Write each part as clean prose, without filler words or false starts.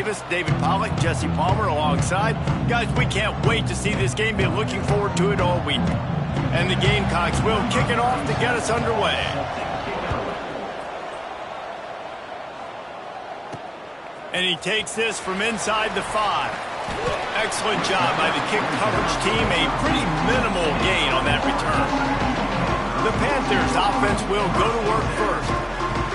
Davis, David Pollack, Jesse Palmer alongside. Guys, we can't wait to see this game. Been looking forward to it all week. And the Gamecocks will kick it off to get us underway. And he takes this from inside the 5. Excellent job by the kick coverage team. A pretty minimal gain on that return. The Panthers offense will go to work first.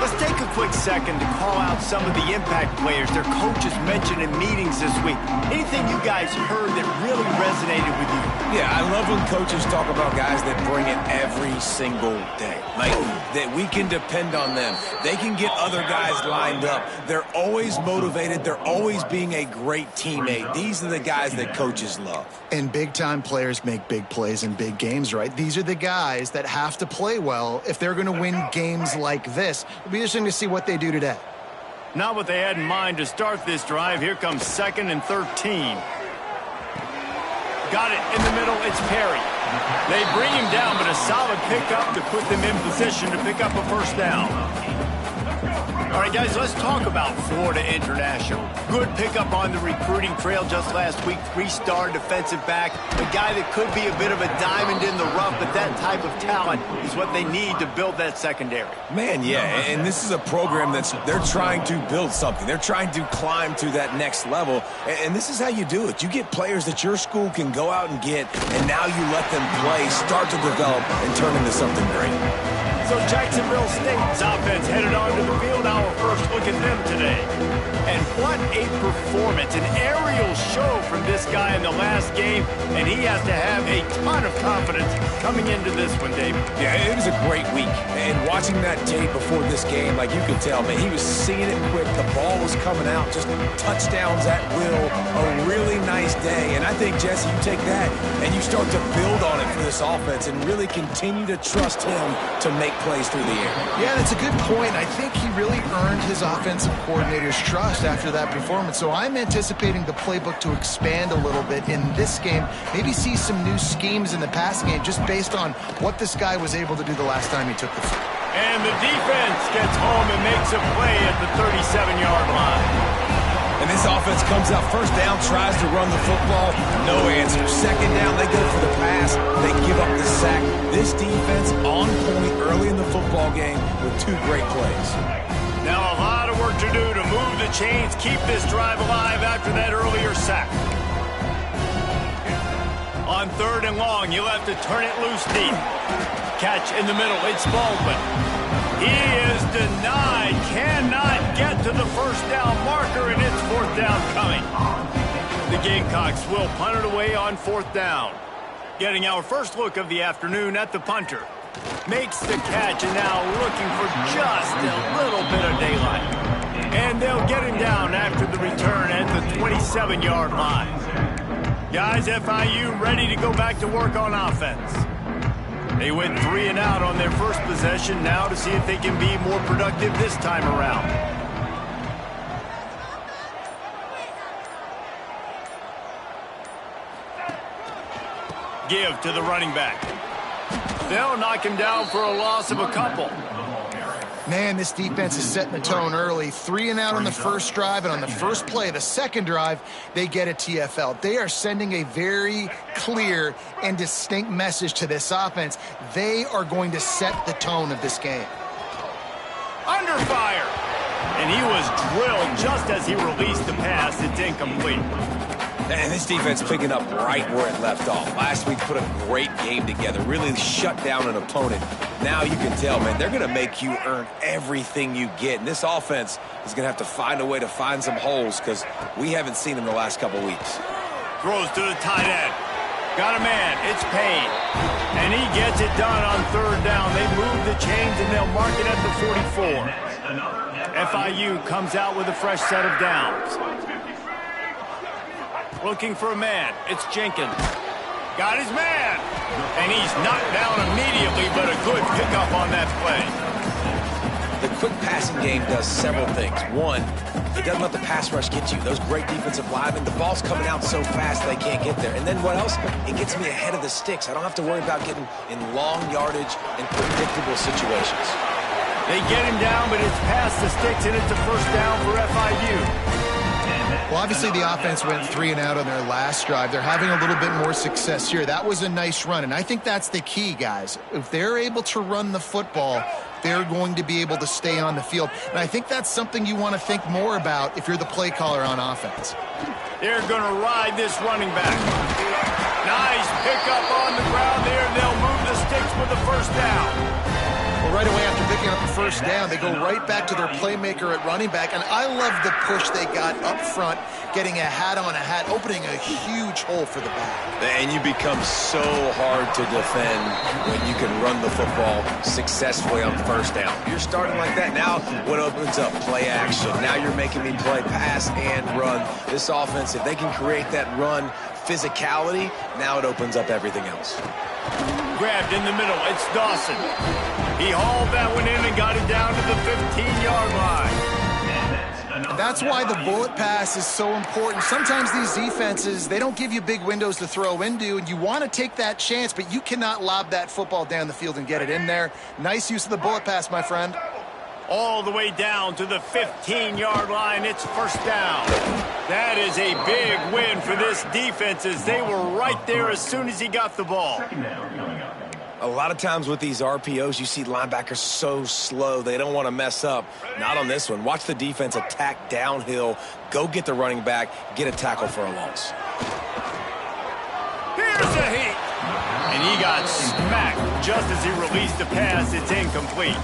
Let's take a quick second to call out some of the impact players their coaches mentioned in meetings this week. Anything you guys heard that really resonated with you? Yeah, I love when coaches talk about guys that bring it every single day. Like, that we can depend on them. They can get other guys lined up. They're always motivated. They're always being a great teammate. These are the guys that coaches love. And big-time players make big plays in big games, right? These are the guys that have to play well if they're going to win games like this. It'll be interesting to see what they do today. Not what they had in mind to start this drive. Here comes 2nd and 13. Got it in the middle. It's Perry. They bring him down, but a solid pickup to put them in position to pick up a first down. All right, guys, let's talk about Florida International. Good pickup on the recruiting trail just last week. 3-star defensive back. A guy that could be a bit of a diamond in the rough, but that type of talent is what they need to build that secondary. Man, yeah, and this is a program they're trying to build something. They're trying to climb to that next level, and this is how you do it. You get players that your school can go out and get, and now you let them play, start to develop, and turn into something great. So Jacksonville State's offense headed onto the field. Our first look at them today. And what a performance. An aerial show from this guy in the last game. And he has to have a ton of confidence coming into this one, Dave. Yeah, it was a great week. And watching that tape before this game, like you could tell, man, he was seeing it quick. The ball was coming out, just touchdowns at will. A really nice day. And I think, Jesse, you take that and you start to build on it for this offense and really continue to trust him to make plays through the air. Yeah, that's a good point. I think he really earned his offensive coordinator's trust after that performance. So I'm anticipating the playbook to expand a little bit in this game. Maybe see some new schemes in the passing game just based on what this guy was able to do the last time he took the field. And the defense gets home and makes a play at the 37-yard line. And this offense comes out first down, tries to run the football, no answer. Second down, they go for the pass, they give up the sack. This defense on point early in the football game with 2 great plays. Now a lot of work to do to move the chains, keep this drive alive after that earlier sack. On 3rd and long, you'll have to turn it loose deep. Catch in the middle, it's Baldwin. He is denied, cannot get to the first down marker, and it's 4th down coming. The Gamecocks will punt it away on 4th down. Getting our first look of the afternoon at the punter. Makes the catch, and now looking for just a little bit of daylight. And they'll get him down after the return at the 27-yard line. Guys, FIU ready to go back to work on offense. They went 3 and out on their first possession, now to see if they can be more productive this time around. Give to the running back. They'll knock him down for a loss of a couple. Man, this defense is setting the tone early. 3 and out on the first drive, and on the first play, the second drive, they get a TFL. They are sending a very clear and distinct message to this offense. They are going to set the tone of this game. Under fire. And he was drilled just as he released the pass. It's incomplete. And this defense picking up right where it left off. Last week put a great game together, really shut down an opponent. Now you can tell, man, they're going to make you earn everything you get. And this offense is going to have to find a way to find some holes because we haven't seen them the last couple weeks. Throws to the tight end. Got a man. It's Payne. And he gets it done on 3rd down. They move the chains and they'll mark it at the 44. FIU comes out with a fresh set of downs. Looking for a man. It's Jenkins. Got his man. And he's knocked down immediately, but a good pickup on that play. The quick passing game does several things. One, it doesn't let the pass rush get you. Those great defensive linemen, the ball's coming out so fast they can't get there. And then what else? It gets me ahead of the sticks. I don't have to worry about getting in long yardage and predictable situations. They get him down, but it's past the sticks, and it's a first down for FIU. Well, obviously the offense went 3 and out on their last drive. They're having a little bit more success here. That was a nice run, and I think that's the key, guys. If they're able to run the football, they're going to be able to stay on the field. And I think that's something you want to think more about if you're the play caller on offense. They're going to ride this running back. Nice pickup on the ground there, and they'll move the sticks with the first down. Well, right away after picking up the first down, they go right back to their playmaker at running back. And I love the push they got up front, getting a hat on a hat, opening a huge hole for the back. And you become so hard to defend when you can run the football successfully on first down. You're starting like that. Now what opens up? Play action. Now you're making me play pass and run. This offense, if they can create that run physicality, now it opens up everything else. Grabbed in the middle. It's Dawson. He hauled that one in and got it down to the 15-yard line. That's why the bullet pass is so important. Sometimes these defenses, they don't give you big windows to throw into, and you want to take that chance, but you cannot lob that football down the field and get it in there. Nice use of the bullet pass, my friend. All the way down to the 15-yard line. It's first down. That is a big win for this defense as they were right there as soon as he got the ball. A lot of times with these RPOs, you see linebackers so slow. They don't want to mess up. Not on this one. Watch the defense attack downhill, go get the running back, get a tackle for a loss. Here's a hit. And he got smacked just as he released the pass. It's incomplete.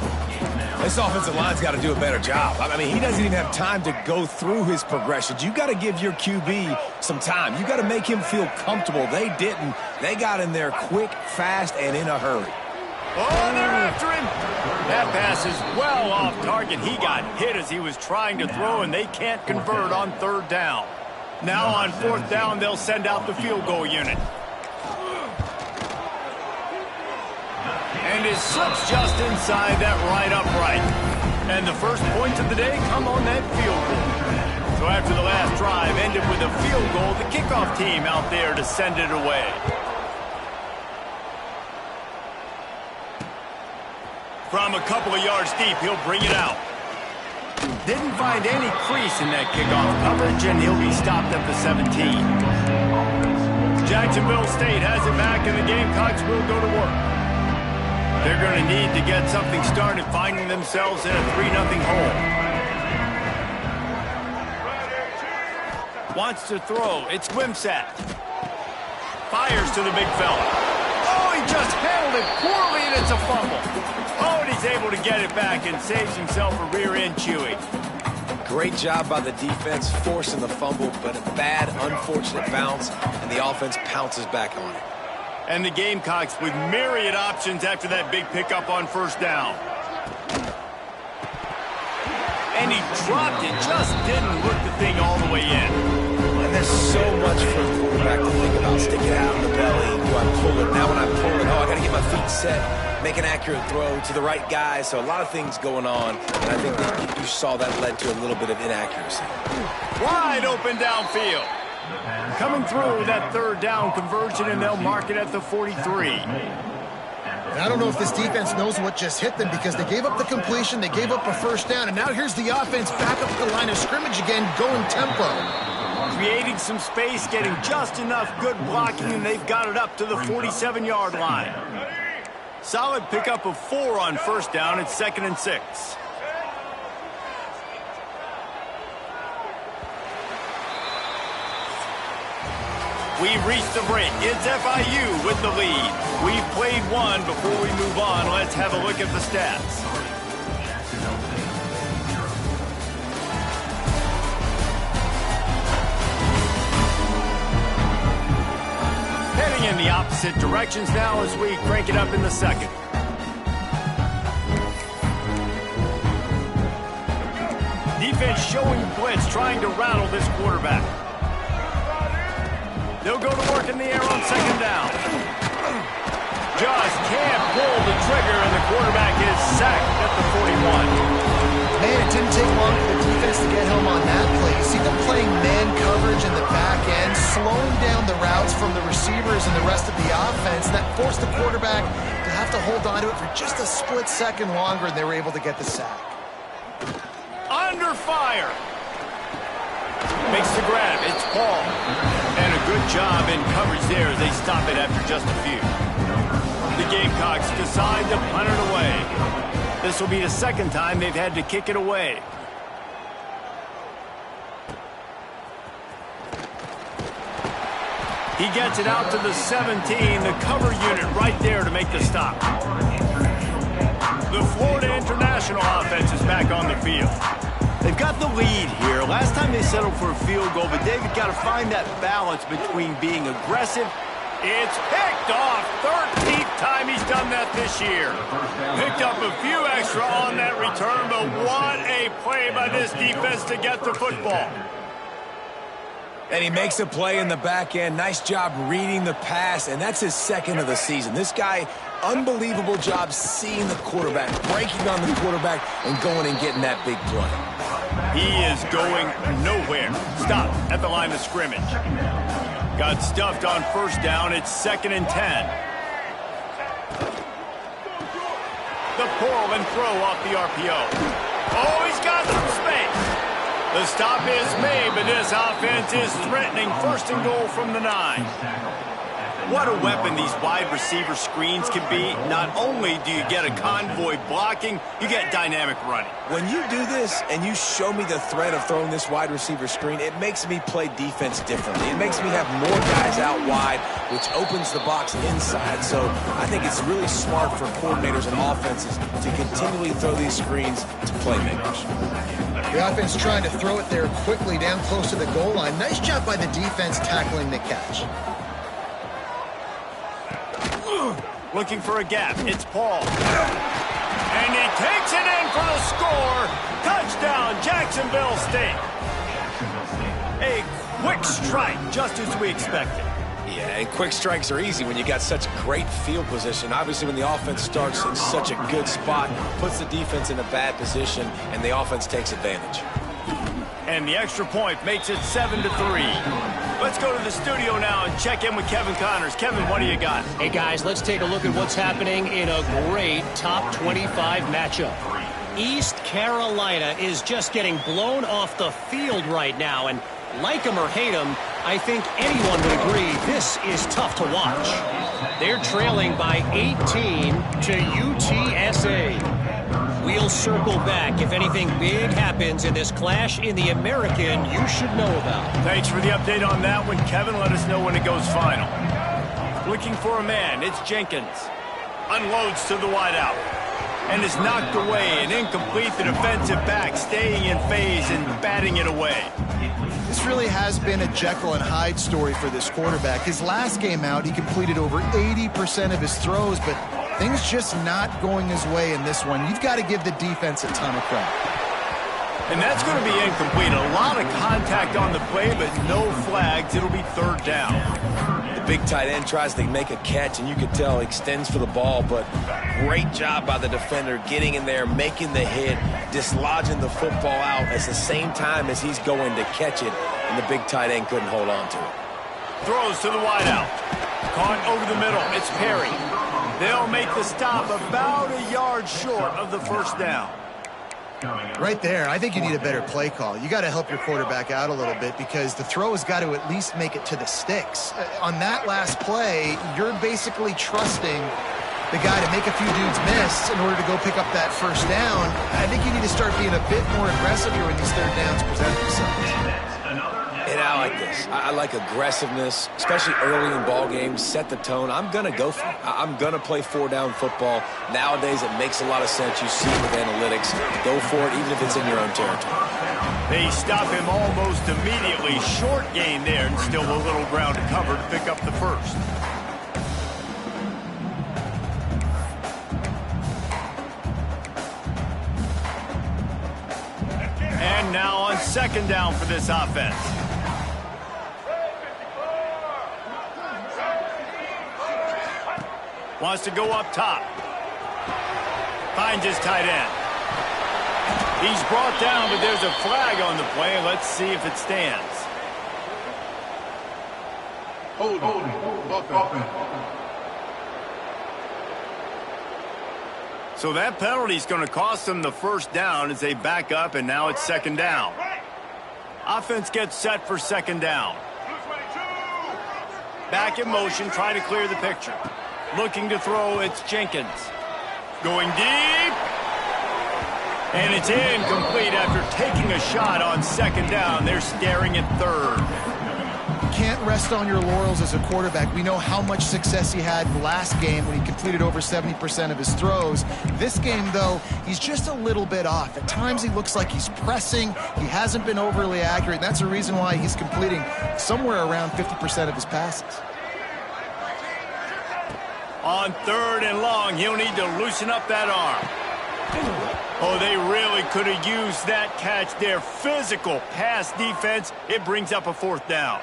This offensive line's got to do a better job. I mean, he doesn't even have time to go through his progressions. You got to give your QB some time. You got to make him feel comfortable. They didn't. They got in there quick, fast, and in a hurry. Oh, they're after him. That pass is well off target. He got hit as he was trying to throw, and they can't convert on third down. Now on fourth down, they'll send out the field goal unit. And it slips just inside that right upright. And the first points of the day come on that field goal. So after the last drive ended with a field goal, the kickoff team out there to send it away. From a couple of yards deep, he'll bring it out. Didn't find any crease in that kickoff coverage, and he'll be stopped at the 17. Jacksonville State has it back, and the Gamecocks will go to work. They're going to need to get something started, finding themselves in a 3-0 hole. Wants to throw. It's Wimsatt. Fires to the big fella. Oh, he just handled it poorly, and it's a fumble. Oh, and he's able to get it back and saves himself a rear-end chewing. Great job by the defense forcing the fumble, but a bad, unfortunate bounce, and the offense pounces back on it. And the Gamecocks with myriad options after that big pickup on first down. And he dropped it, just didn't work the thing all the way in. And there's so much for the quarterback to think about. Stick it out in the belly. Do I pull it? Now when I pull it, I got to get my feet set, make an accurate throw to the right guy. So a lot of things going on. And I think that you saw that led to a little bit of inaccuracy. Wide open downfield. Coming through that third down conversion, and they'll mark it at the 43. And I don't know if this defense knows what just hit them because they gave up the completion, they gave up a first down, and now here's the offense back up the line of scrimmage again, going tempo. Creating some space, getting just enough good blocking, and they've got it up to the 47-yard line. Solid pickup of 4 on first down. It's 2nd and 6. We've reached the break. It's FIU with the lead. We've played one. Before we move on, let's have a look at the stats. Heading in the opposite directions now as we crank it up in the second. Defense showing blitz, trying to rattle this quarterback. They'll go to work in the air on second down. Just can't pull the trigger, and the quarterback is sacked at the 41. Man, it didn't take long for the defense to get home on that play. You see them playing man coverage in the back end, slowing down the routes from the receivers and the rest of the offense. That forced the quarterback to have to hold on to it for just a split second longer, and they were able to get the sack. Under fire. Makes the grab. It's Paul. And a good job in coverage there as they stop it after just a few. The Gamecocks decide to punt it away. This will be the second time they've had to kick it away. He gets it out to the 17, the cover unit right there to make the stop. The Florida International offense is back on the field. They've got the lead here. Last time they settled for a field goal, but David got to find that balance between being aggressive. It's picked off. 13th time he's done that this year. Picked up a few extra on that return, but what a play by this defense to get the football. And he makes a play in the back end. Nice job reading the pass, and that's his second of the season. This guy, unbelievable job seeing the quarterback, breaking on the quarterback, and going and getting that big play. He is going nowhere. Stop at the line of scrimmage. Got stuffed on first down. It's 2nd and 10. The pull and throw off the RPO. Oh, he's got some space. The stop is made, but this offense is threatening 1st and goal from the 9. What a weapon these wide receiver screens can be. Not only do you get a convoy blocking, you get dynamic running. When you do this and you show me the threat of throwing this wide receiver screen, it makes me play defense differently. It makes me have more guys out wide, which opens the box inside. So I think it's really smart for coordinators and offenses to continually throw these screens to playmakers. The offense trying to throw it there quickly down close to the goal line. Nice job by the defense tackling the catch. Looking for a gap. It's Paul. And he takes it in for the score. Touchdown, Jacksonville State. A quick strike, just as we expected. Yeah, and quick strikes are easy when you got such great field position. Obviously, when the offense starts in such a good spot, puts the defense in a bad position, and the offense takes advantage. And the extra point makes it 7-3. Let's go to the studio now and check in with Kevin Connors. Kevin, what do you got? Hey, guys, let's take a look at what's happening in a great top 25 matchup. East Carolina is just getting blown off the field right now, and like him or hate him, I think anyone would agree this is tough to watch. They're trailing by 18 to UTSA. We'll circle back if anything big happens in this clash in the American you should know about. Thanks for the update on that one, Kevin. Let us know when it goes final. Looking for a man. It's Jenkins. Unloads to the wideout. And is knocked away and incomplete. The defensive back staying in phase and batting it away. This really has been a Jekyll and Hyde story for this quarterback. His last game out, he completed over 80% of his throws, but things just not going his way in this one. You've got to give the defense a ton of credit. And that's going to be incomplete. A lot of contact on the play, but no flags. It'll be 3rd down. The big tight end tries to make a catch, and you can tell he extends for the ball, but great job by the defender getting in there, making the hit, dislodging the football out at the same time as he's going to catch it, and the big tight end couldn't hold on to it. Throws to the wideout. Caught over the middle. It's Perry. They'll make the stop about a yard short of the 1st down. Right there, I think you need a better play call. You got to help your quarterback out a little bit because the throw has got to at least make it to the sticks. On that last play, you're basically trusting the guy to make a few dudes miss in order to go pick up that 1st down. I think you need to start being a bit more aggressive here when these 3rd downs present themselves. And I like this. I like aggressiveness, especially early in ball games. Set the tone. I'm going to go for it. I'm going to play 4-down football. Nowadays, it makes a lot of sense. You see it with analytics. Go for it, even if it's in your own territory. They stop him almost immediately. Short gain there, and still a little ground to cover to pick up the 1st. And now on 2nd down for this offense. Wants to go up top. Finds his tight end. He's brought down, but there's a flag on the play. Let's see if it stands. Hold on. So that penalty is going to cost them the 1st down as they back up, and now it's 2nd down. Offense gets set for second down. Back in motion, trying to clear the picture. Looking to throw, it's Jenkins. Going deep. And it's incomplete after taking a shot on second down. They're staring at third. Can't rest on your laurels as a quarterback. We know how much success he had last game when he completed over 70% of his throws. This game, though, he's just a little bit off. At times, he looks like he's pressing. He hasn't been overly accurate, and that's the reason why he's completing somewhere around 50% of his passes. On third and long, he'll need to loosen up that arm. Oh, they really could have used that catch there. Physical pass defense. It brings up a fourth down.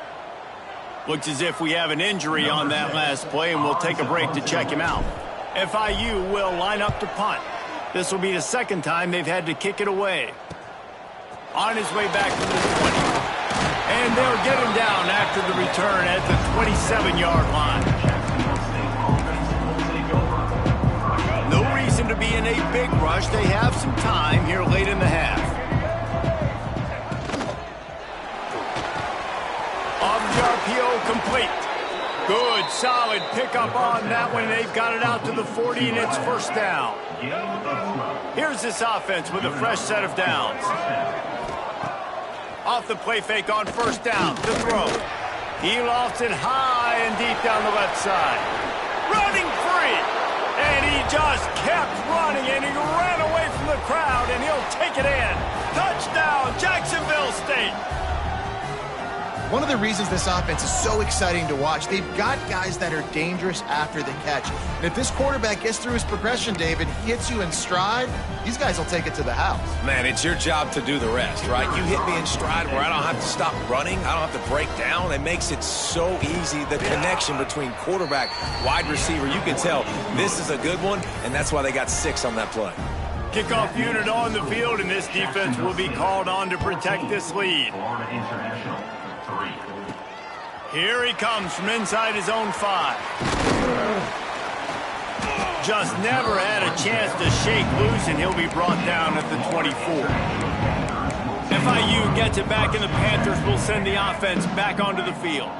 Looks as if we have an injury on that last play, and we'll take a break to check him out. FIU will line up to punt. This will be the second time they've had to kick it away. On his way back to the 20. And they'll get him down after the return at the 27-yard line. No reason to be in a big rush. They have some time here late in the half. RPO complete. Good, solid pickup on that one. They've got it out to the 40, and it's first down. Here's this offense with a fresh set of downs. Off the play fake on first down. The throw. He lofts it high and deep down the left side. Running free. And he just kept running, and he ran away from the crowd, and he'll take it in. Touchdown, Jacksonville State. One of the reasons this offense is so exciting to watch, they've got guys that are dangerous after the catch. And if this quarterback gets through his progression, David, he hits you in stride, these guys will take it to the house. Man, it's your job to do the rest, right? You hit me in stride where I don't have to stop running. I don't have to break down. It makes it so easy, the connection between quarterback, wide receiver. You can tell this is a good one, and that's why they got 6 on that play. Kickoff unit on the field, and this defense will be called on to protect this lead. Here he comes from inside his own 5. Just never had a chance to shake loose, and he'll be brought down at the 24. FIU gets it back, and the Panthers will send the offense back onto the field.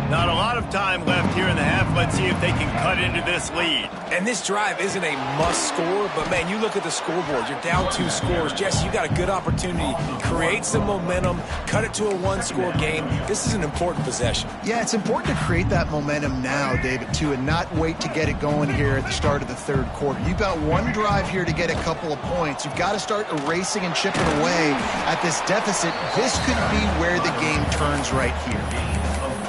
Not a lot of time left here in the half. Let's see if they can cut into this lead. And this drive isn't a must score, but, man, you look at the scoreboard. You're down 2 scores. Jesse, you got a good opportunity. Create some momentum. Cut it to a 1-score game. This is an important possession. Yeah, it's important to create that momentum now, David, too, and not wait to get it going here at the start of the third quarter. You've got one drive here to get a couple of points. You've got to start erasing and chipping away at this deficit. This could be where the game turns right here.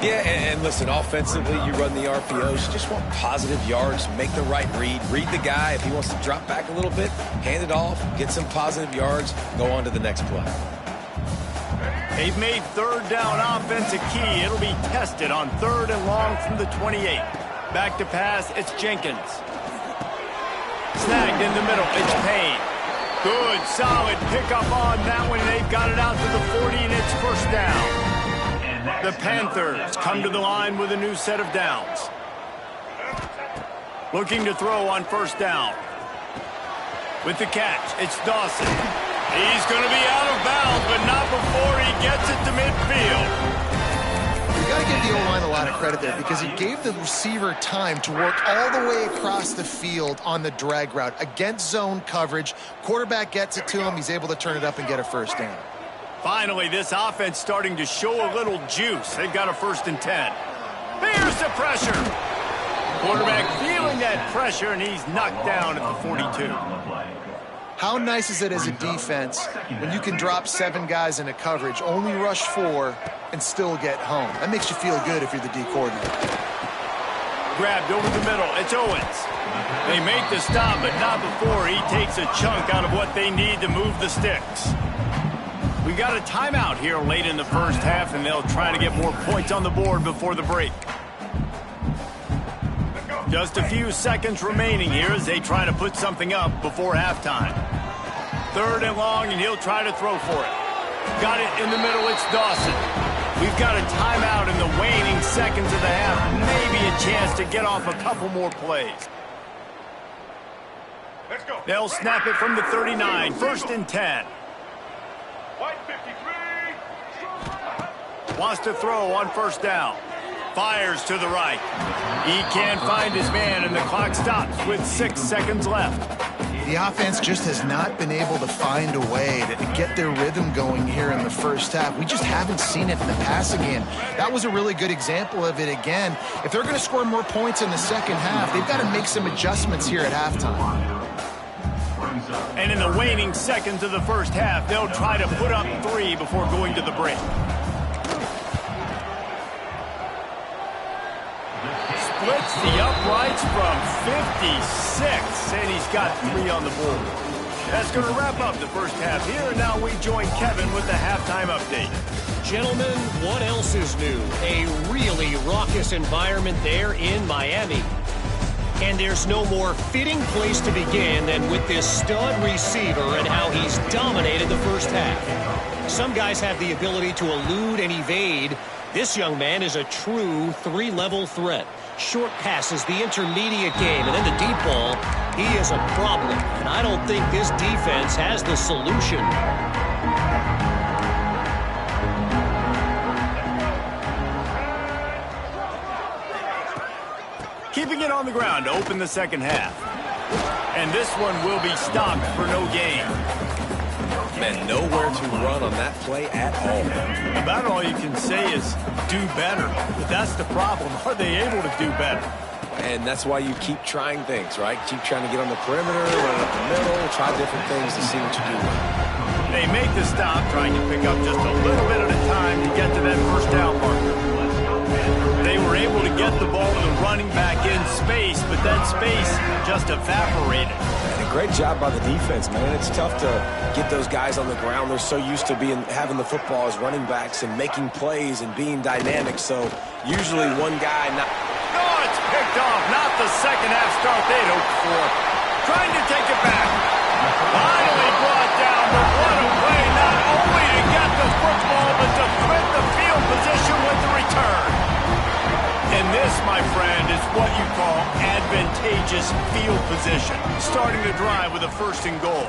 Yeah, and listen, offensively, you run the RPOs. You just want positive yards, make the right read the guy. If he wants to drop back a little bit, hand it off, get some positive yards, go on to the next play. They've made third down offense a key. It'll be tested on third and long from the 28. Back to pass, it's Jenkins. Snagged in the middle, it's Payne. Good, solid pickup on that one. They've got it out to the 40, and it's first down. The Panthers come to the line with a new set of downs. Looking to throw on first down. With the catch, it's Dawson. He's going to be out of bounds, but not before he gets it to midfield. You got to give the O-line a lot of credit there because he gave the receiver time to work all the way across the field on the drag route against zone coverage. Quarterback gets it to him. He's able to turn it up and get a first down. Finally, this offense starting to show a little juice. They've got a 1st and 10. Here's the pressure. Quarterback feeling that pressure, and he's knocked down at the 42. How nice is it as a defense when you can drop 7 guys into coverage, only rush 4, and still get home? That makes you feel good if you're the D coordinator. Grabbed over the middle. It's Owens. They make the stop, but not before he takes a chunk out of what they need to move the sticks. We got a timeout here late in the first half, and they'll try to get more points on the board before the break. Just a few seconds remaining here as they try to put something up before halftime. Third and long, and he'll try to throw for it. Got it in the middle, it's Dawson. We've got a timeout in the waning seconds of the half. Maybe a chance to get off a couple more plays. Let's go. They'll snap it from the 39, 1st and 10. White 53. Wants to throw on first down. Fires to the right. He can't find his man, and the clock stops with 6 seconds left. The offense just has not been able to find a way to get their rhythm going here in the first half. We just haven't seen it in the passing game. That was a really good example of it again. If they're going to score more points in the second half, they've got to make some adjustments here at halftime. And in the waning seconds of the first half, they'll try to put up 3 before going to the break. Splits the uprights from 56, and he's got 3 on the board. That's going to wrap up the first half here, and now we join Kevin with the halftime update. Gentlemen, what else is new? A really raucous environment there in Miami. And there's no more fitting place to begin than with this stud receiver and how he's dominated the first half. Some guys have the ability to elude and evade. This young man is a true 3-level threat. Short passes, the intermediate game, and then the deep ball. He is a problem, and I don't think this defense has the solution. Keeping it on the ground to open the second half. And this one will be stopped for no gain. Man, nowhere to run on that play at all. About all you can say is do better. But that's the problem. Are they able to do better? And that's why you keep trying things, right? Keep trying to get on the perimeter, run up the middle, try different things to see what you do. They make the stop, trying to pick up just a little bit at a time to get to that first down marker. They were able to get the ball to the running back in space, but that space just evaporated. And a great job by the defense, man. It's tough to get those guys on the ground. They're so used to having the football as running backs and making plays and being dynamic. So usually one guy not... Oh, it's picked off. Not the second half start they'd hoped for. Trying to take it back. Finally brought down, but what a way not only to get the football, but to print the field position with the return. And this, my friend, is what you call advantageous field position. Starting the drive with a 1st and goal.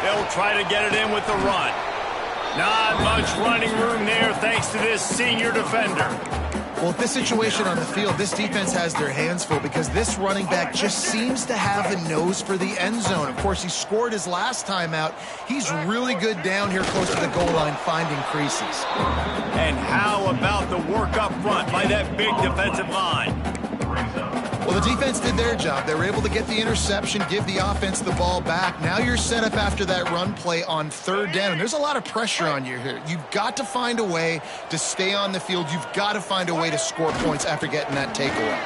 They'll try to get it in with the run. Not much running room there thanks to this senior defender. Well, with this situation on the field, this defense has their hands full because this running back just seems to have a nose for the end zone. Of course, he scored his last time out. He's really good down here close to the goal line, finding creases. And how about the work up front by that big defensive line? Well, the defense did their job. They were able to get the interception, give the offense the ball back. Now you're set up after that run play on 3rd down, and there's a lot of pressure on you here. You've got to find a way to stay on the field. You've got to find a way to score points after getting that takeaway.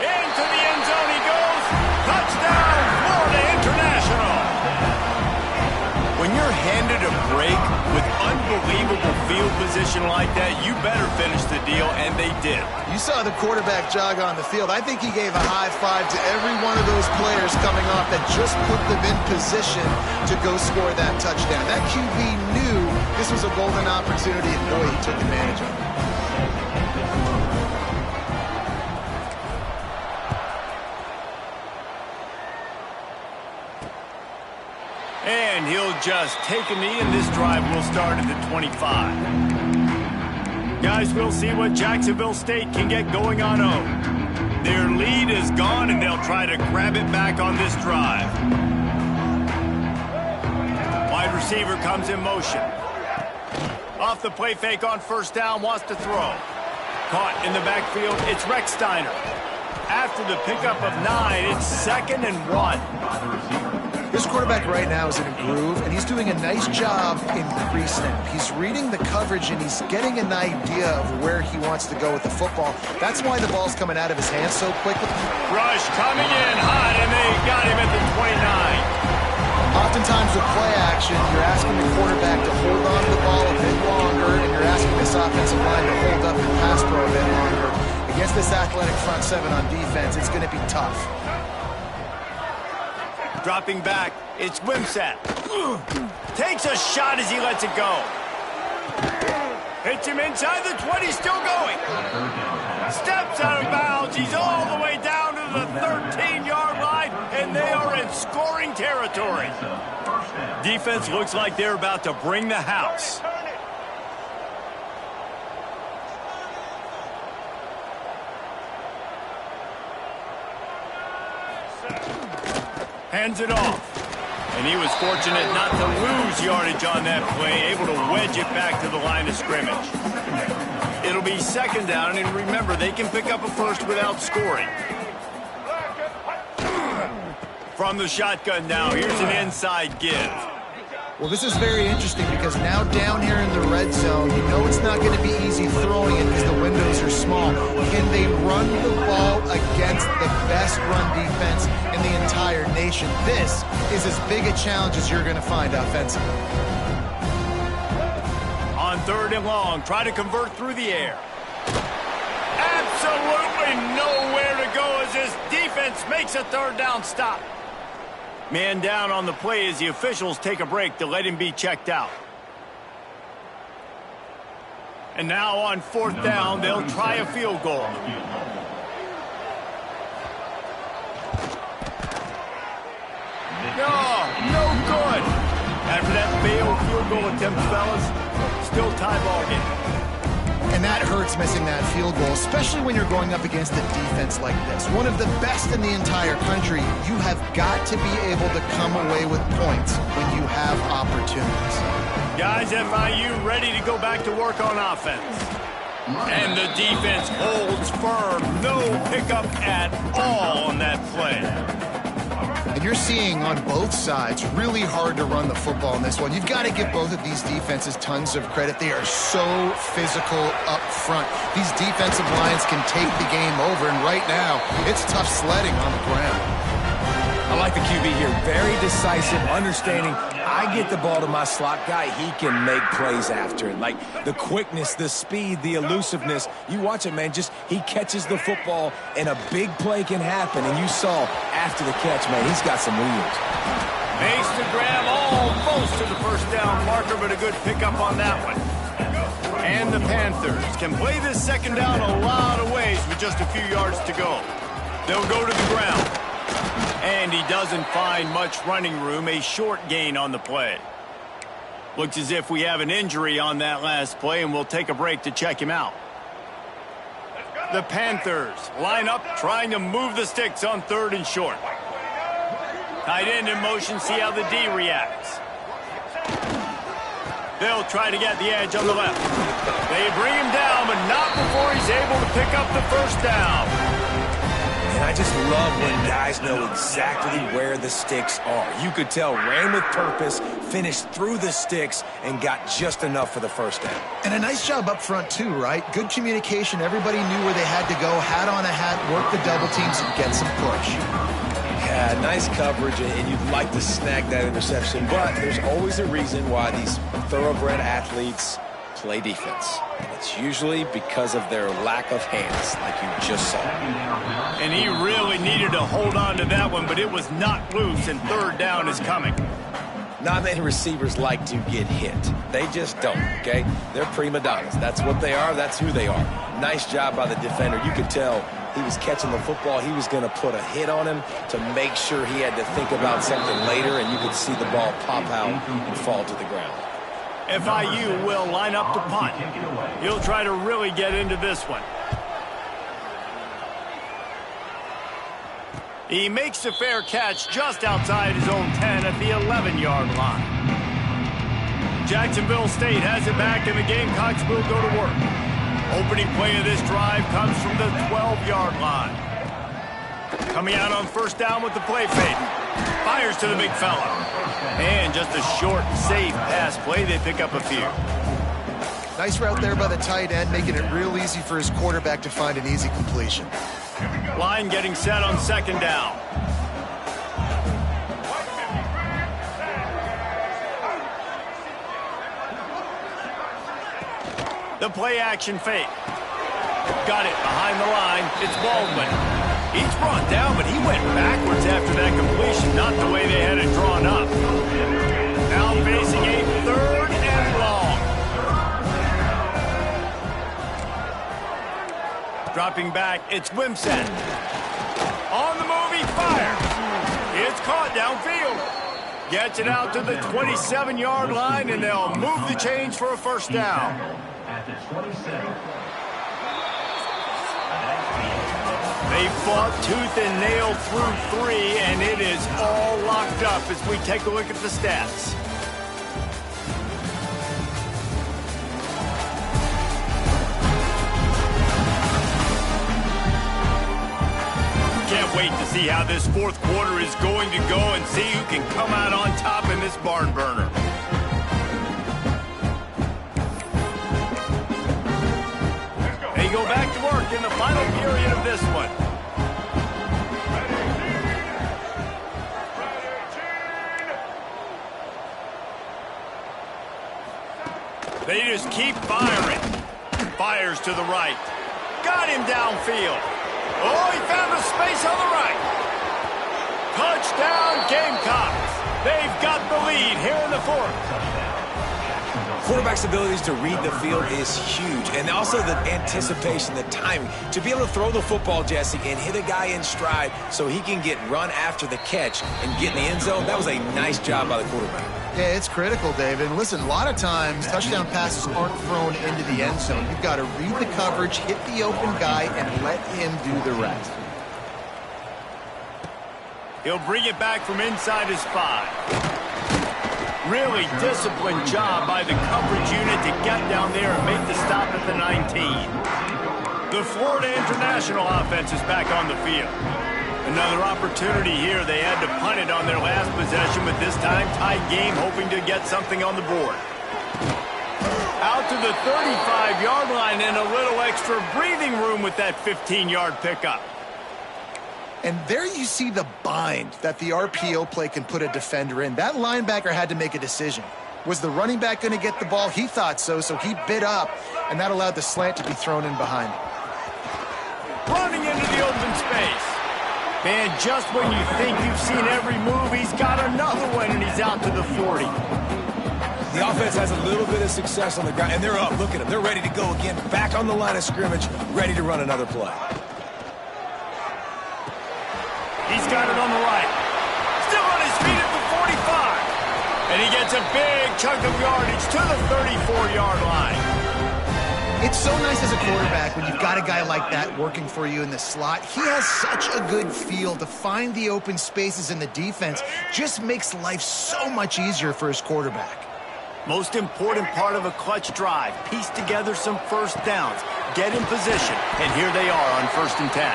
Into the end zone he goes. Touchdown, Florida International. When you're handed a break with unbelievable field position like that, you better finish the deal, and they did. You saw the quarterback jog on the field. I think he gave a high five to every one of those players coming off that just put them in position to go score that touchdown. That QB knew this was a golden opportunity, and boy, he took advantage of it. And he'll just take a knee, and this drive will start at the 25. Guys, we'll see what Jacksonville State can get going on home. Their lead is gone, and they'll try to grab it back on this drive. Wide receiver comes in motion. Off the play fake on 1st down, wants to throw. Caught in the backfield, it's Rex Steiner. After the pickup of 9, it's 2nd and 1. This quarterback right now is in a groove, and he's doing a nice job in pre-snap. He's reading the coverage, and he's getting an idea of where he wants to go with the football. That's why the ball's coming out of his hands so quickly. Rush coming in hot, and they got him at the 29. Oftentimes with play action, you're asking the quarterback to hold on to the ball a bit longer, and you're asking this offensive line to hold up and pass pro a bit longer. Against this athletic front 7 on defense, it's going to be tough. Dropping back, it's Wimsatt. Takes a shot as he lets it go. Hits him inside the 20, still going. Steps out of bounds, he's all the way down to the 13-yard line, and they are in scoring territory. Defense looks like they're about to bring the house. Hands it off. And he was fortunate not to lose yardage on that play, able to wedge it back to the line of scrimmage. It'll be second down, and remember, they can pick up a first without scoring. From the shotgun now, here's an inside give. Well, this is very interesting because now down here in the red zone, you know it's not going to be easy throwing it because the windows are small. Can they run the ball against the best run defense in the entire nation? This is as big a challenge as you're going to find offensively. On 3rd and long, try to convert through the air. Absolutely nowhere to go as this defense makes a 3rd down stop. Man down on the play as the officials take a break to let him be checked out. And now on 4th down, they'll try a field goal. No good. After that failed field goal attempt, fellas, still tie ball game. And that hurts missing that field goal, especially when you're going up against a defense like this. One of the best in the entire country. You have got to be able to come away with points when you have opportunities. Guys, FIU ready to go back to work on offense. And the defense holds firm. No pickup at all on that play. And you're seeing on both sides really hard to run the football in this one. You've got to give both of these defenses tons of credit. They are so physical up front. These defensive lines can take the game over, and right now, it's tough sledding on the ground. I like the QB here. Very decisive, understanding. I get the ball to my slot guy, he can make plays after it. Like the quickness, the speed, the elusiveness. You watch it, man. Just he catches the football, and a big play can happen. And you saw after the catch, man, he's got some wheels. Makes the grab almost to the 1st down marker, but a good pickup on that one. And the Panthers can play this 2nd down a lot of ways with just a few yards to go. They'll go to the ground. And he doesn't find much running room, a short gain on the play. Looks as if we have an injury on that last play, and we'll take a break to check him out. The Panthers line up, trying to move the sticks on 3rd and short. Tight end in motion, see how the D reacts. They'll try to get the edge on the left. They bring him down, but not before he's able to pick up the 1st down. And I just love when guys know exactly where the sticks are. You could tell ran with purpose, finished through the sticks, and got just enough for the 1st down. And a nice job up front, too, right? Good communication. Everybody knew where they had to go. Hat on a hat, work the double teams, and get some push. Yeah, nice coverage, and you'd like to snag that interception, but there's always a reason why these thoroughbred athletes play defense. And it's usually because of their lack of hands, like you just saw. And he really needed to hold on to that one, but it was knocked loose, and 3rd down is coming. Not many receivers like to get hit. They just don't, okay? They're prima donnas. That's what they are. That's who they are. Nice job by the defender. You could tell he was catching the football. He was going to put a hit on him to make sure he had to think about something later, and you could see the ball pop out and fall to the ground. FIU will line up to punt. He'll try to really get into this one. He makes a fair catch just outside his own 10 at the 11-yard line. Jacksonville State has it back, and the Gamecocks will go to work. Opening play of this drive comes from the 12-yard line. Coming out on 1st down with the play fake. Fires to the big fella. And just a short, safe pass play. They pick up a few. Nice route there by the tight end, making it real easy for his quarterback to find an easy completion. Line getting set on 2nd down. The play action fake. Got it behind the line. It's Baldwin. He's brought down, but he went backwards after that completion, not the way they had it drawn up. Now facing a 3rd and long. Dropping back, it's Wimsatt. On the move, he fires. It's caught downfield. Gets it out to the 27-yard line, and they'll move the chains for a 1st down. They They fought tooth and nail through 3, and it is all locked up as we take a look at the stats. Can't wait to see how this fourth quarter is going to go and see who can come out on top in this barn burner. They go back to work in the final period of this one. They just keep firing. Fires to the right. Got him downfield. Oh, he found a space on the right. Touchdown, Gamecocks. They've got the lead here in the fourth. Quarterback's abilities to read the field is huge, and also the anticipation, the timing. To be able to throw the football, Jesse, and hit a guy in stride so he can get run after the catch and get in the end zone, that was a nice job by the quarterback. Yeah, it's critical, David. And listen, a lot of times touchdown passes aren't thrown into the end zone. You've got to read the coverage, hit the open guy, and let him do the rest. He'll bring it back from inside his 5. Really disciplined job by the coverage unit to get down there and make the stop at the 19. The Florida International offense is back on the field. Another opportunity here. They had to punt it on their last possession, but this time tied game, hoping to get something on the board. Out to the 35-yard line and a little extra breathing room with that 15-yard pickup. And there you see the bind that the RPO play can put a defender in. That linebacker had to make a decision. Was the running back going to get the ball? He thought so, so he bit up, and that allowed the slant to be thrown in behind him. Running into the open space. Man, just when you think you've seen every move, he's got another one, and he's out to the 40. The offense has a little bit of success on the ground, and they're up. Look at them. They're ready to go again. Back on the line of scrimmage, ready to run another play. He's got it on the right. Still on his feet at the 45. And he gets a big chunk of yardage to the 34-yard line. It's so nice as a quarterback when you've got a guy like that working for you in the slot. He has such a good feel to find the open spaces in the defense. Just makes life so much easier for his quarterback. Most important part of a clutch drive. Piece together some first downs. Get in position. And here they are on 1st and 10.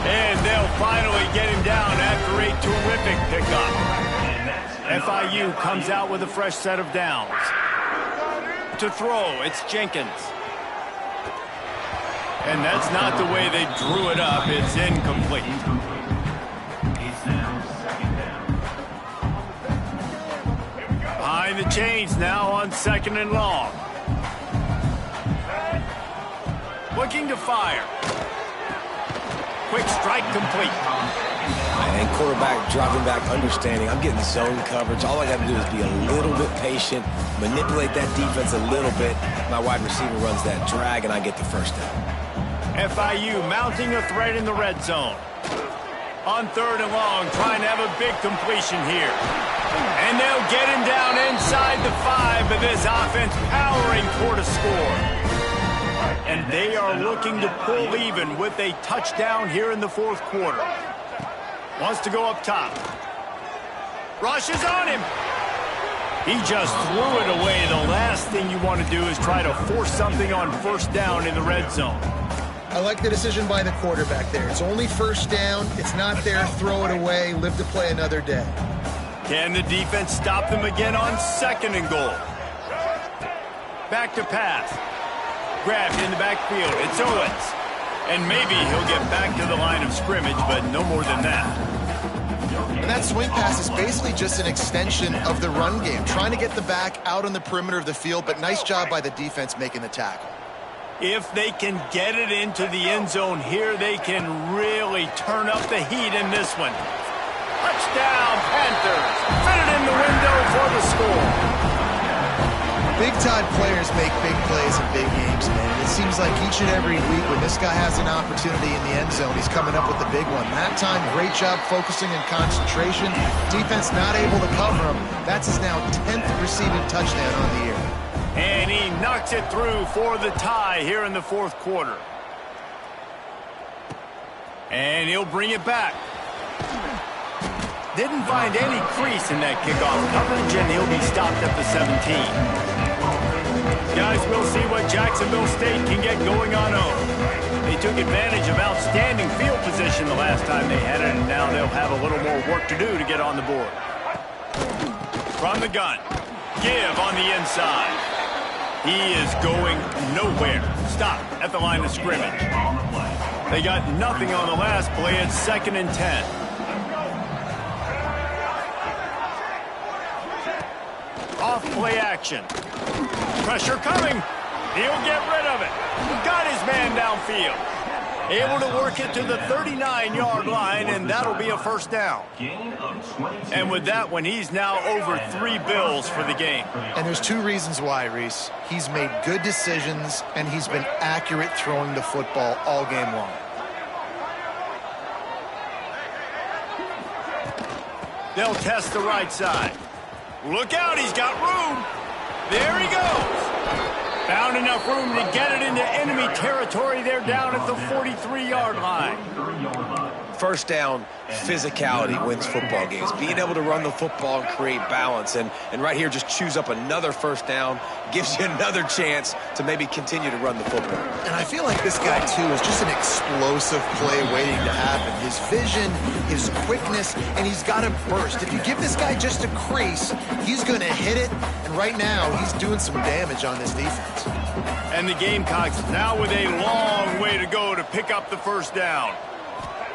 And they'll finally get him down after a terrific pickup. FIU comes out with a fresh set of downs. To throw, it's Jenkins. And that's not the way they drew it up. It's incomplete. Behind the chains now on 2nd and long. Looking to fire. Quick strike complete. And quarterback dropping back, understanding. I'm getting zone coverage. All I got to do is be a little bit patient, manipulate that defense a little bit. My wide receiver runs that drag, and I get the first down. FIU mounting a threat in the red zone. On 3rd and long, trying to have a big completion here. And they'll get him down inside the 5, but this offense powering toward a score. And they are looking to pull even with a touchdown here in the 4th quarter. Wants to go up top. Rushes on him. He just threw it away. The last thing you want to do is try to force something on 1st down in the red zone. I like the decision by the quarterback there. It's only 1st down. It's not there. Throw it away. Live to play another day. Can the defense stop them again on 2nd and goal? Back to pass. Grabbed in the backfield. It's Owens. And maybe he'll get back to the line of scrimmage, but no more than that. And that swing pass is basically just an extension of the run game. Trying to get the back out on the perimeter of the field, but nice job by the defense making the tackle. If they can get it into the end zone here, they can really turn up the heat in this one. Touchdown, Panthers. Fit it in the window for the score. Big-time players make big plays in big games, man. And it seems like each and every week when this guy has an opportunity in the end zone, he's coming up with the big one. That time, great job focusing and concentration. Defense not able to cover him. That's his now 10th receiving touchdown on the year. And he knocks it through for the tie here in the 4th quarter. And he'll bring it back. Didn't find any crease in that kickoff coverage, and he'll be stopped at the 17. Guys, we'll see what Jacksonville State can get going on home. They took advantage of outstanding field position the last time they had it, and now they'll have a little more work to do to get on the board. From the gun. Give on the inside. He is going nowhere. Stop at the line of scrimmage. They got nothing on the last play. It's 2nd and 10. Off play action. Pressure coming. He'll get rid of it. Got his man downfield. Able to work it to the 39-yard line, and that'll be a first down. And with that one, he's now over 3 bills for the game. And there's 2 reasons why, Reese. He's made good decisions, and he's been accurate throwing the football all game long. They'll test the right side. Look out, he's got room. There he goes. Found enough room to get it into enemy territory. They're down at the 43-yard line. First down, physicality wins football games. Being able to run the football and create balance. And right here, just choose up another first down. Gives you another chance to maybe continue to run the football. And I feel like this guy, too, is just an explosive play waiting to happen. His vision, his quickness, and he's got a burst. If you give this guy just a crease, he's going to hit it. And right now, he's doing some damage on this defense. And the Gamecocks now with a long way to go to pick up the first down.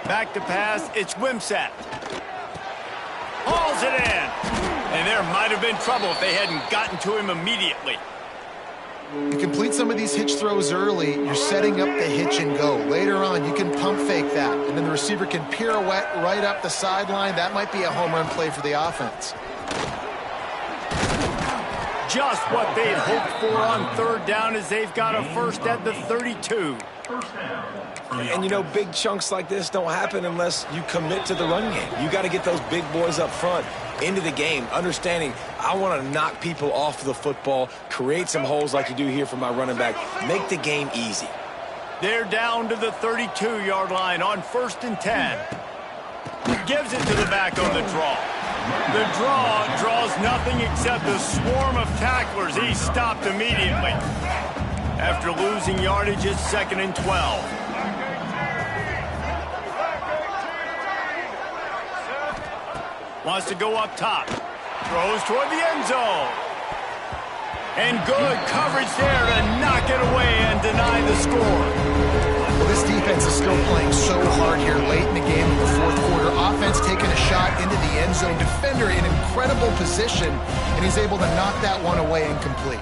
Back to pass, it's Wimsatt. Hauls it in. And there might have been trouble if they hadn't gotten to him immediately. You complete some of these hitch throws early, you're setting up the hitch and go. Later on, you can pump fake that, and then the receiver can pirouette right up the sideline. That might be a home run play for the offense. Just what they'd hoped for on 3rd down as they've got a first at the 32. And, you know, big chunks like this don't happen unless you commit to the run game. You got to get those big boys up front into the game, understanding I want to knock people off the football, create some holes like you do here for my running back, make the game easy. They're down to the 32-yard line on 1st and 10. Gives it to the back on the draw. The draw draws nothing except a swarm of tacklers. He's stopped immediately. After losing yardage, it's 2nd and 12. Wants to go up top. Throws toward the end zone. And good coverage there to knock it away and deny the score. Well, this defense is still playing so hard here late in the game in the 4th quarter. Offense taking a shot into the end zone. Defender in incredible position, and he's able to knock that one away and complete.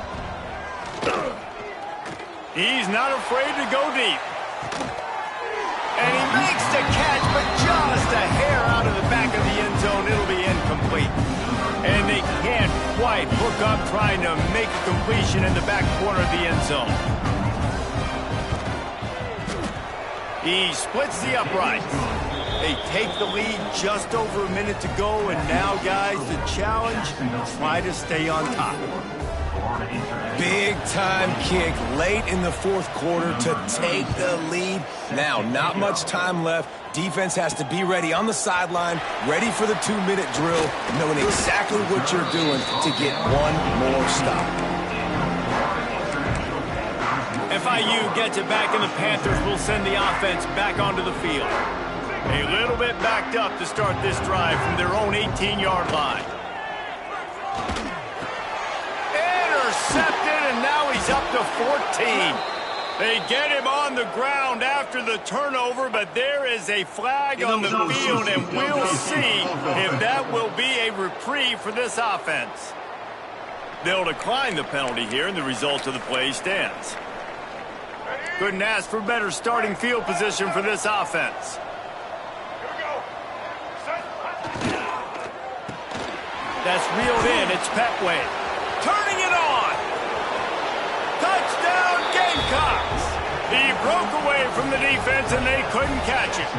He's not afraid to go deep. And he makes the catch, but just a hair out of the back of the end zone. It'll be incomplete. And they can't quite hook up trying to make a completion in the back corner of the end zone. He splits the uprights. They take the lead, just over a minute to go, and now, guys, the challenge, try to stay on top. Big time kick late in the 4th quarter to take the lead. Now, not much time left. Defense has to be ready on the sideline, ready for the 2-minute drill, knowing exactly what you're doing to get one more stop. FIU gets it back, and the Panthers will send the offense back onto the field. A little bit backed up to start this drive from their own 18-yard line. Intercepted, and now he's up to 14. They get him on the ground after the turnover, but there is a flag on the field, and we'll see if that will be a reprieve for this offense. They'll decline the penalty here, and the result of the play stands. Couldn't ask for better starting field position for this offense. That's reeled in. It's Petway. Turning it on. Touchdown, Gamecocks. He broke away from the defense, and they couldn't catch it.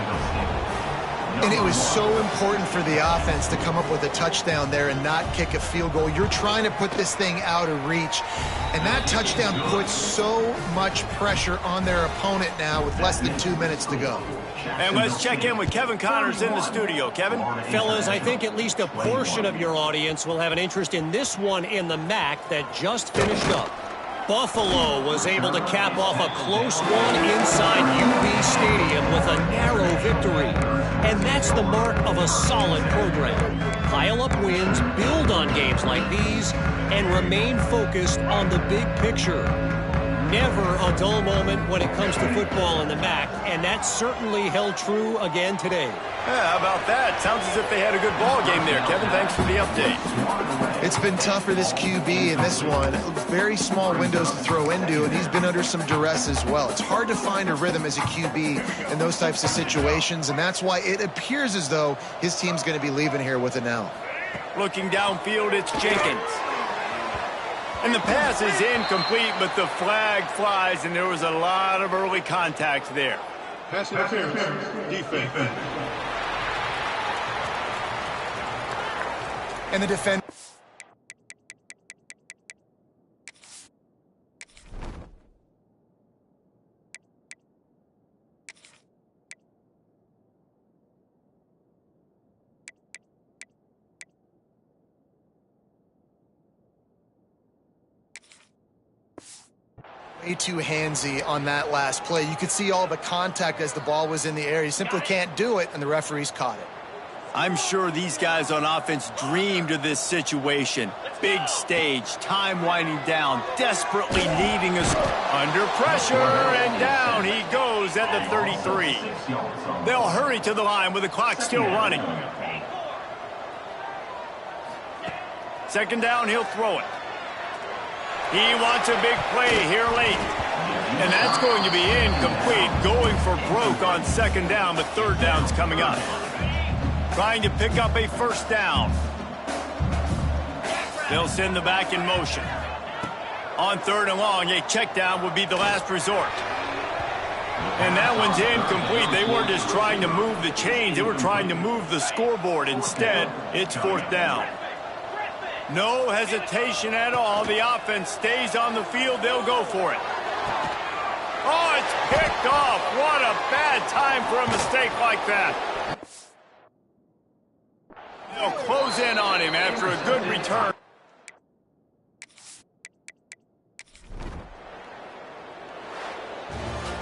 And it was so important for the offense to come up with a touchdown there and not kick a field goal. You're trying to put this thing out of reach, and that touchdown puts so much pressure on their opponent now with less than 2 minutes to go. And let's check in with Kevin Connors in the studio. Kevin? Fellas, I think at least a portion of your audience will have an interest in this one in the MAC that just finished up. Buffalo was able to cap off a close one inside UB Stadium with a narrow victory. And that's the mark of a solid program. Pile up wins, build on games like these, and remain focused on the big picture. Never a dull moment when it comes to football in the MAC, and that certainly held true again today. Yeah, how about that? Sounds as if they had a good ball game there. Kevin, thanks for the update. It's been tough for this QB in this one. Very small windows to throw into, and he's been under some duress as well. It's hard to find a rhythm as a QB in those types of situations, and that's why it appears as though his team's going to be leaving here with an L. Looking downfield, it's Jenkins. And the pass is incomplete, but the flag flies, and there was a lot of early contact there. Pass interference. Defense. And the defense. Way too handsy on that last play. You could see all the contact as the ball was in the air. You simply can't do it, and the referees caught it. I'm sure these guys on offense dreamed of this situation. Big stage, time winding down, desperately needing us. Under pressure, and down he goes at the 33. They'll hurry to the line with the clock still running. Second down, he'll throw it. He wants a big play here late. And that's going to be incomplete, going for broke on second down, but third down's coming up. Trying to pick up a first down. They'll send the back in motion. On third and long, a check down would be the last resort. And that one's incomplete. They weren't just trying to move the chains. They were trying to move the scoreboard. Instead, it's fourth down. No hesitation at all. The offense stays on the field. They'll go for it. Oh, it's picked off. What a bad time for a mistake like that. They'll close in on him after a good return.